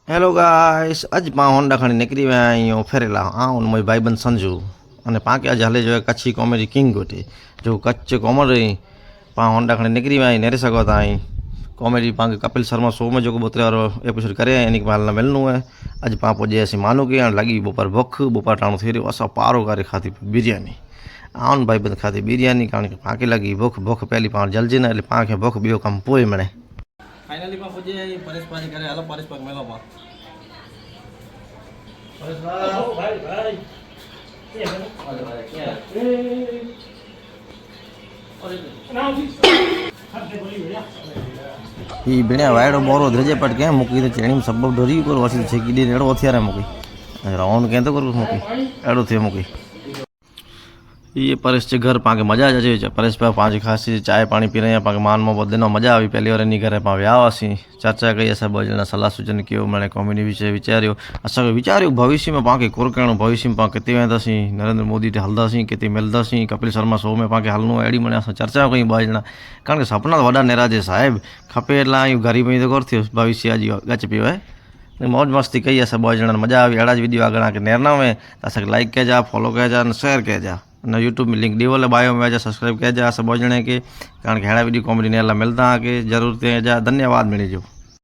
Hello guys, अज पाँ Honda खणी निकरी विया आहियूं फेरेला आउं मुंहिंजो भाईबंद संजू अने पाण खे अॼु हले जो कच्छी कॉमेडी किंग वटि जो कच्छ कॉमेडी पाँ होंडा खणी निकरी विया आहियूं नेरे सघो था आई कॉमेडी पाण खे कपिल शर्मा शो में जेको 32 वारो एपिसोड करे आया यानी कि पाण मिलणो है। अॼु पाण पुॼियासीं मानो की हाणे लॻी ॿोपर बुख ॿोपर टाणो थी रहियो असां पारो करे खाधी बिरयानी आउं भाईबंद खाधी बिरयानी कारण कि पाण खे लॻी बुख पहली पाण जल्दी न पाण खे बुख ॿियो कमु पोइ मिले। फाइनली पाण पुॼे परेश पाणी करे हलो परेश पाक मिलो पाण ही बिना वायड़ो बोरो धजे पट के मुकी तो चेणी में सब डरी को वसी छेकी दे एड़ो हथियार मुकी राउंड के तो कर मुकी एड़ो थे मुकी ये परेश के घर पाके मजा आ जाए परेश पे पाँच खासी चाय पानी पी रहे हैं पाके मान में दिन मजा आई पहली बार नहीं करे पा व्यासी चर्चा कई अस जना सलाह सूचन किया मैंने कॉमेडी विषय विचारो अस विचार भविष्य में पाके कुर करणो भविष्य में कितने वेंदासीं नरेंद्र मोदी ते हलदासीं कितने मिलदासीं कपिल शर्मा शो में पाके हलनो अड़ी मैंने अस चर्चा कई ब जना कारण के सपना वड़ा नेराजे साहेब खपे एट गरीब में तो कर थो भविष्य अज गच पियो है मौज मस्ती कई अस ब जना मजा आई अड़ा वीडियो आगे के नेरना में अस लाइक कजा फॉलो कजा शेयर कजा ना यूट्यूब में लिंक दीवल बायो में वजह सब्सक्राइब किया जा सब जने के कारण कि हेड़ा वीडियो कॉमेडी ने मिलता के जरूर ते जा धन्यवाद मिले जो।